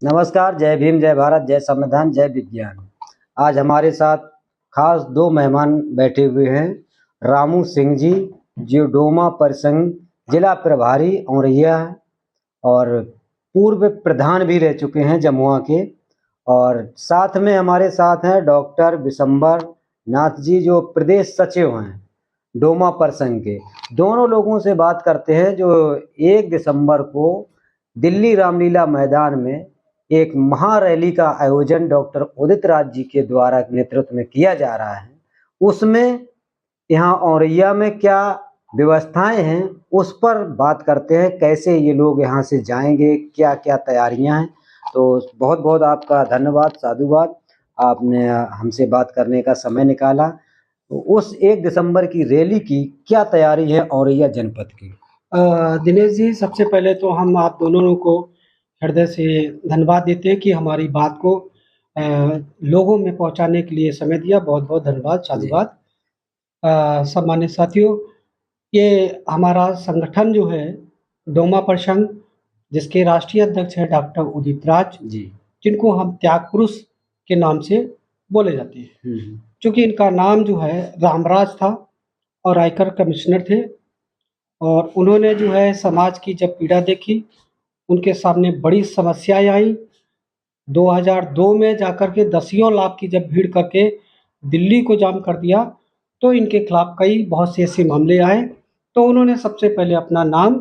नमस्कार, जय भीम, जय भारत, जय संविधान, जय विज्ञान। आज हमारे साथ खास दो मेहमान बैठे हुए हैं। रामू सिंह जी, जो डोमा परिसंघ जिला प्रभारी औरैया है और पूर्व प्रधान भी रह चुके हैं जमुआ के। और साथ में हमारे साथ हैं डॉक्टर विशंबर नाथ जी, जो प्रदेश सचिव हैं डोमा परिसंघ के। दोनों लोगों से बात करते हैं जो 1 दिसंबर को दिल्ली रामलीला मैदान में एक महारैली का आयोजन डॉक्टर उदित राज जी के द्वारा नेतृत्व में किया जा रहा है। उसमें यहाँ औरैया में क्या व्यवस्थाएं हैं उस पर बात करते हैं, कैसे ये लोग यहाँ से जाएंगे, क्या क्या तैयारियां हैं। तो बहुत बहुत आपका धन्यवाद, साधुवाद, आपने हमसे बात करने का समय निकाला। तो उस 1 दिसंबर की रैली की क्या तैयारी है औरैया जनपद की? दिनेश जी, सबसे पहले तो हम आप दोनों को हृदय से धन्यवाद देते हैं कि हमारी बात को लोगों में पहुंचाने के लिए समय दिया। बहुत बहुत धन्यवाद, साधुवाद। सम्मानित साथियों, ये हमारा संगठन जो है डोमा परिसंघ, जिसके राष्ट्रीय अध्यक्ष हैं डॉक्टर उदित राज जी, जिनको हम त्याग पुरुष के नाम से बोले जाते हैं। क्योंकि इनका नाम जो है रामराज था और आयकर कमिश्नर थे, और उन्होंने जो है समाज की जब पीड़ा देखी, उनके सामने बड़ी समस्याएं आई। 2002 में जाकर के दसियों लाख की जब भीड़ करके दिल्ली को जाम कर दिया, तो इनके खिलाफ कई बहुत से ऐसे मामले आए। तो उन्होंने सबसे पहले अपना नाम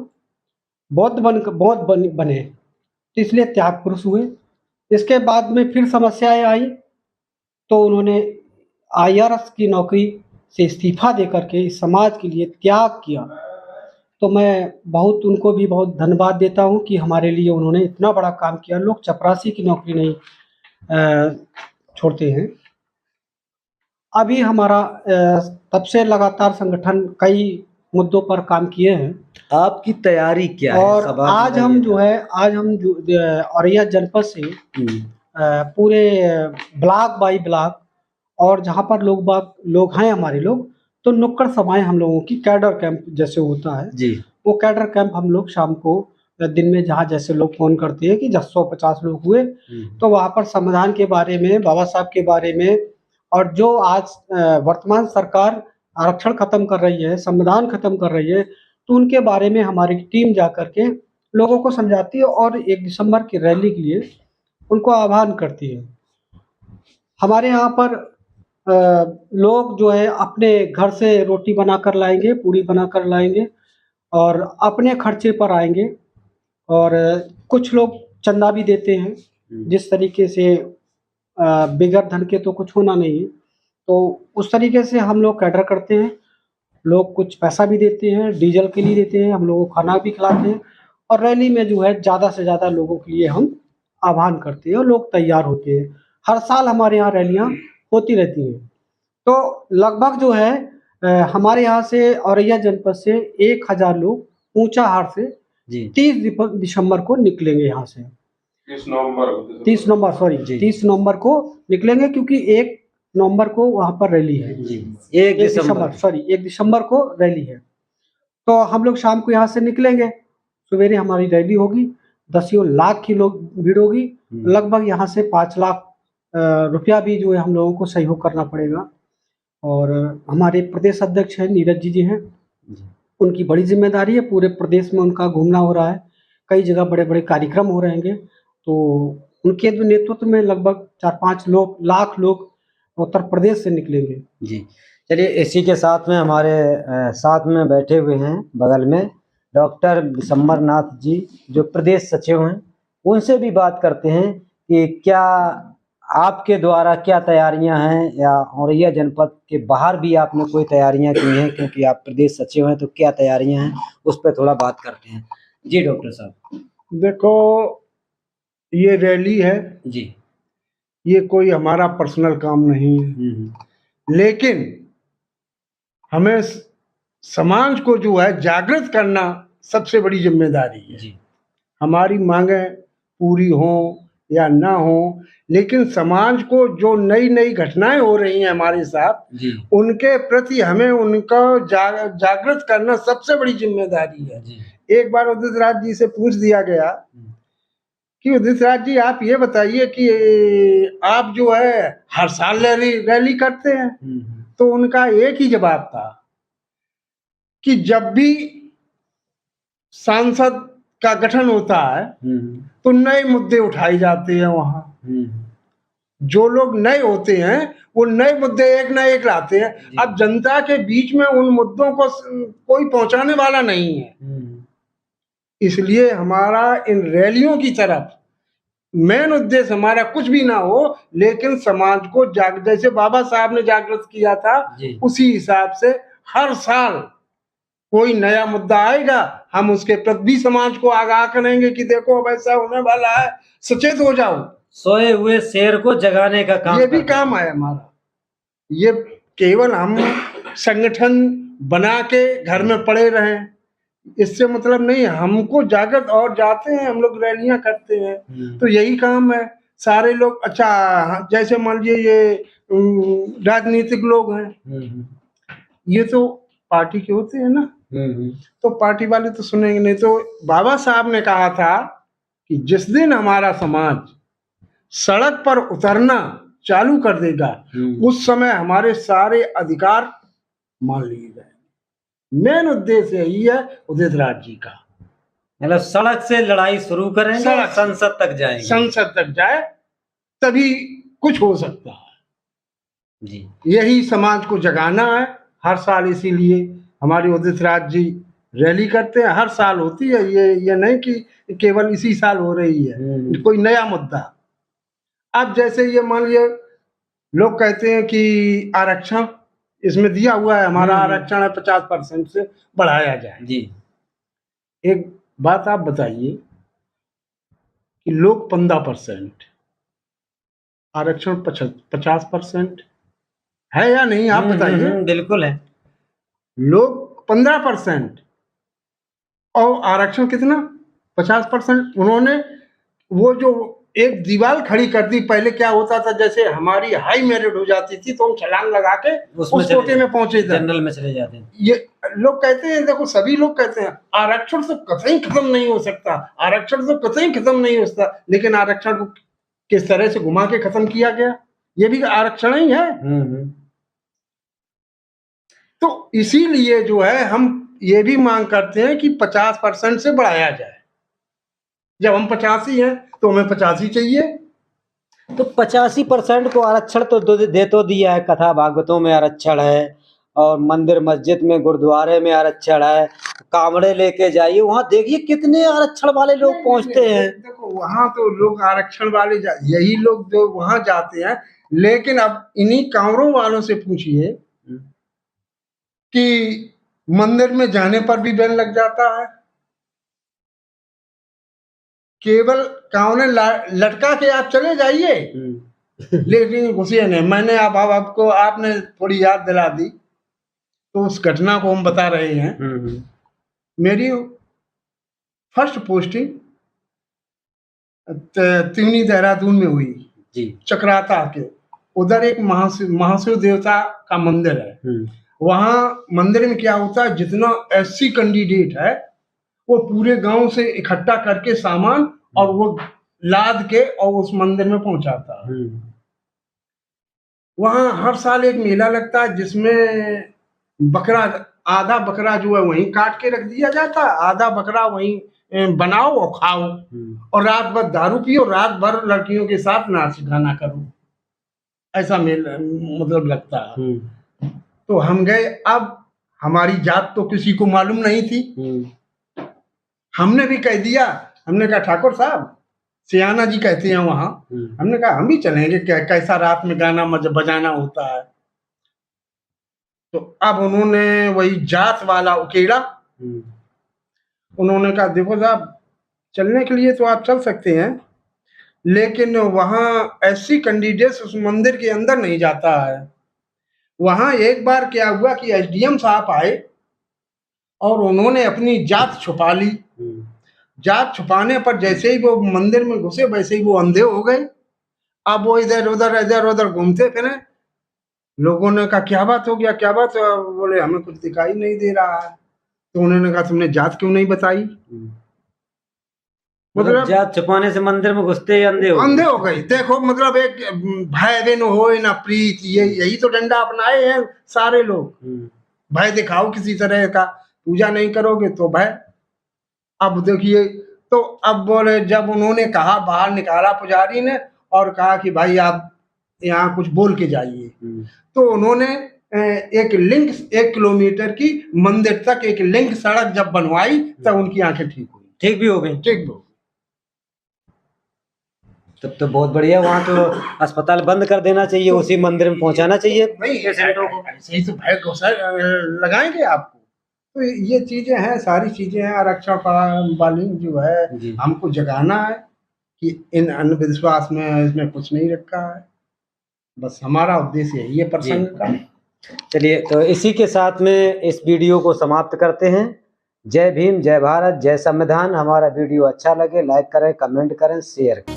बौद्ध बने, तो इसलिए त्याग पुरुष हुए। इसके बाद में फिर समस्याएं आई, तो उन्होंने आईआरएस की नौकरी से इस्तीफा दे करके इस समाज के लिए त्याग किया। तो मैं बहुत उनको भी बहुत धन्यवाद देता हूँ कि हमारे लिए उन्होंने इतना बड़ा काम किया। लोग चपरासी की नौकरी नहीं छोड़ते हैं। अभी हमारा तब से लगातार संगठन कई मुद्दों पर काम किए हैं। आपकी तैयारी क्या है? और आज हम जो औरैया जनपद से पूरे ब्लॉक बाई ब्लॉक, और जहाँ पर लोग हैं हमारे लोग, तो नुक्कड़ सभाएं हम लोगों की कैडर कैंप जैसे होता है जी, वो कैडर कैंप हम लोग शाम को दिन में, जहाँ जैसे लोग फोन करते हैं कि 150 लोग हुए, तो वहाँ पर संविधान के बारे में, बाबा साहब के बारे में, और जो आज वर्तमान सरकार आरक्षण खत्म कर रही है, संविधान खत्म कर रही है, तो उनके बारे में हमारी टीम जा करके लोगों को समझाती है और 1 दिसंबर की रैली के लिए उनको आह्वान करती है। हमारे यहाँ पर लोग जो है अपने घर से रोटी बनाकर लाएंगे, पूड़ी बनाकर लाएंगे और अपने खर्चे पर आएंगे। और कुछ लोग चंदा भी देते हैं। जिस तरीके से बगैर धन के तो कुछ होना नहीं है, तो उस तरीके से हम लोग कैटर करते हैं। लोग कुछ पैसा भी देते हैं, डीजल के लिए देते हैं, हम लोगों को खाना भी खिलाते हैं, और रैली में जो है ज़्यादा से ज़्यादा लोगों के लिए हम आह्वान करते हैं और लोग तैयार होते हैं। हर साल हमारे यहाँ रैलियाँ होती रहती हैं। तो लगभग जो है हमारे यहाँ से औरैया जनपद से 1000 लोग ऊंचाहार से जी, 30 दिसंबर को निकलेंगे यहाँ से। 30 नवंबर को निकलेंगे, क्योंकि 1 नवंबर को वहाँ पर रैली है। जी, 1 दिसंबर। 1 दिसंबर को रैली है। तो हम लोग शाम को यहाँ से निकलेंगे, सवेरे हमारी रैली होगी, दसियों लाख की लोग भीड़ होगी। लगभग यहाँ से 5 लाख रुपया भी जो है हम लोगों को सहयोग करना पड़ेगा। और हमारे प्रदेश अध्यक्ष हैं नीरज जी हैं, उनकी बड़ी जिम्मेदारी है। पूरे प्रदेश में उनका घूमना हो रहा है, कई जगह बड़े बड़े कार्यक्रम हो रहेंगे, तो उनके नेतृत्व में लगभग 4-5 लाख लोग उत्तर प्रदेश से निकलेंगे। जी, चलिए, इसी के साथ में हमारे साथ में बैठे हुए हैं बगल में डॉक्टर विशंबर नाथ जी, जो प्रदेश सचिव हैं। उनसे भी बात करते हैं कि क्या आपके द्वारा क्या तैयारियां हैं, या औरैया जनपद के बाहर भी आपने कोई तैयारियां की हैं, क्योंकि आप प्रदेश सचिव हैं, तो क्या तैयारियां हैं उस पर थोड़ा बात करते हैं। जी डॉक्टर साहब। देखो, ये रैली है जी, ये कोई हमारा पर्सनल काम नहीं है, लेकिन हमें समाज को जो है जागृत करना सबसे बड़ी जिम्मेदारी है। जी, हमारी मांगें पूरी हो या ना हो, लेकिन समाज को जो नई नई घटनाएं हो रही हैं हमारे साथ, जी, उनके प्रति हमें उनको जागृत करना सबसे बड़ी जिम्मेदारी है। जी, एक बार उदित राज जी से पूछ दिया गया कि उदित राज जी आप ये बताइए कि आप जो है हर साल रैली करते हैं। तो उनका एक ही जवाब था कि जब भी सांसद का गठन होता है तो नए मुद्दे उठाए जाते हैं वहां। जो लोग नए होते हैं वो नए मुद्दे एक न एक लाते हैं। अब जनता के बीच में उन मुद्दों को कोई पहुंचाने वाला नहीं है, इसलिए हमारा इन रैलियों की तरफ मेन उद्देश्य हमारा कुछ भी ना हो, लेकिन समाज को जैसे बाबा साहब ने जागृत किया था उसी हिसाब से हर साल कोई नया मुद्दा आएगा, हम उसके प्रति भी समाज को आगाह करेंगे कि देखो अब ऐसा होने वाला है, सचेत हो जाओ। सोए हुए शेर को जगाने का काम, ये भी काम है हमारा। ये केवल हम संगठन बना के घर में पड़े रहें इससे मतलब नहीं, हमको जागृत और जाते हैं, हम लोग रैलियां करते हैं, तो यही काम है। सारे लोग अच्छा, जैसे मान लीजिए ये राजनीतिक लोग हैं, ये तो पार्टी के होते हैं ना, तो पार्टी वाले तो सुनेंगे नहीं। तो बाबा साहब ने कहा था कि जिस दिन हमारा समाज सड़क पर उतरना चालू कर देगा उस समय हमारे सारे अधिकार मान लिए गए। मेन उद्देश्य यही है उदित राज जी का, मतलब सड़क से लड़ाई शुरू करेंगे, संसद तक जाएंगे, संसद तक जाए तभी कुछ हो सकता है जी। यही समाज को जगाना है हर साल, इसीलिए हमारे उदित राज जी रैली करते हैं। हर साल होती है ये नहीं कि केवल इसी साल हो रही है कोई नया मुद्दा। अब जैसे ये मान लीजिए लोग कहते हैं कि आरक्षण इसमें दिया हुआ है, हमारा आरक्षण है 50% से बढ़ाया जाए जी। एक बात आप बताइए कि लोग 15%, आरक्षण 50% है या नहीं, आप बताइए। बिल्कुल है। लोग 15% और आरक्षण कितना 50%। उन्होंने वो जो एक दीवार खड़ी कर दी। पहले क्या होता था, जैसे हमारी हाई मेरिट हो जाती थी तो हम छलांग लगा के उस कोटे में पहुंचे थे, जनरल में चले जाते हैं। ये लोग कहते हैं, देखो सभी लोग कहते हैं आरक्षण तो कतई खत्म नहीं हो सकता, आरक्षण तो कतई खत्म नहीं हो सकता, लेकिन आरक्षण को किस तरह से घुमा के खत्म किया गया, ये भी आरक्षण ही है। तो इसीलिए जो है हम ये भी मांग करते हैं कि 50% से बढ़ाया जाए। जब हम 85 हैं तो हमें 85 चाहिए। तो 85% को आरक्षण तो दे तो दिया है, कथा भागवतों में आरक्षण है और मंदिर मस्जिद में गुरुद्वारे में आरक्षण है। कांवड़े लेके जाइए, वहां देखिए कितने आरक्षण वाले लोग पहुंचते हैं। देखो वहां तो लोग आरक्षण वाले यही लोग जो वहां जाते हैं, लेकिन अब इन्हीं कांवड़ों वालों से पूछिए कि मंदिर में जाने पर भी बैन लग जाता है। केवल कांवड़े लटका के आप चले जाइए लेकिन घुसिए नहीं। मैंने अब आपको आपने थोड़ी याद दिला दी तो उस घटना को हम बता रहे हैं। मेरी फर्स्ट पोस्टिंग त्रिवेणी देहरादून में हुई जी। चक्राता के उधर एक महाशिव देवता का मंदिर है। वहां मंदिर में क्या होता है, जितना एससी कैंडिडेट है वो पूरे गांव से इकट्ठा करके सामान और वो लाद के और उस मंदिर में पहुंचाता है। वहां हर साल एक मेला लगता है जिसमें बकरा, आधा बकरा जो है वहीं काट के रख दिया जाता है, आधा बकरा वहीं बनाओ और खाओ और रात भर दारू पियो, रात भर लड़कियों के साथ नाच गाना करो, ऐसा मेला मतलब लगता है। तो हम गए। अब हमारी जात तो किसी को मालूम नहीं थी, हमने भी कह दिया, हमने कहा ठाकुर साहब, सियाना जी कहते हैं वहां, हमने कहा हम भी चलेंगे, कैसा रात में गाना बजाना होता है। तो अब उन्होंने वही जात वाला उकेड़ा, उन्होंने कहा देखो साहब चलने के लिए तो आप चल सकते हैं, लेकिन वहां एससी कैंडिडेट्स उस मंदिर के अंदर नहीं जाता है। वहां एक बार क्या हुआ कि एसडीएम साहब आए और उन्होंने अपनी जात छुपा ली। जात छुपाने पर जैसे ही वो मंदिर में घुसे वैसे ही वो अंधे हो गए। अब वो इधर उधर घूमते फिरे। लोगों ने कहा क्या बात हो गया, क्या बात है? बोले हमें कुछ दिखाई नहीं दे रहा है। तो उन्होंने कहा तुमने जात क्यों नहीं बताई? मतलब जात छुपाने से मंदिर में घुसते ही अंधे हो गए। अंधे हो गए। देखो मतलब एक भय दिन हो ना प्रीत, ये यही तो डंडा अपनाए हैं सारे लोग। भय दिखाओ किसी तरह का, पूजा नहीं करोगे तो भय। अब देखिए, तो अब बोले, जब उन्होंने कहा, बाहर निकाला पुजारी ने और कहा कि भाई आप यहाँ कुछ बोल के जाइए, तो उन्होंने एक लिंक 1 किलोमीटर की मंदिर तक एक लिंक सड़क जब बनवाई तब उनकी आंखें ठीक हुई। ठीक भी हो गई। ठीक हो, तब तो बहुत बढ़िया। वहाँ तो अस्पताल बंद कर देना चाहिए, उसी मंदिर में पहुँचाना चाहिए नहीं पेशेंटों को। ऐसे ही तो भय को लगाएंगे आपको। तो ये चीजें हैं, सारी चीजें हैं। आरक्षण वाली जो है, जी। हमको जगाना है कि इन अंधविश्वास में इसमें कुछ नहीं रखा है। बस हमारा उद्देश्य यही है प्रसंग का। चलिए, तो इसी के साथ में इस वीडियो को समाप्त करते हैं। जय भीम, जय भारत, जय संविधान। हमारा वीडियो अच्छा लगे लाइक करें, कमेंट करें, शेयर करें।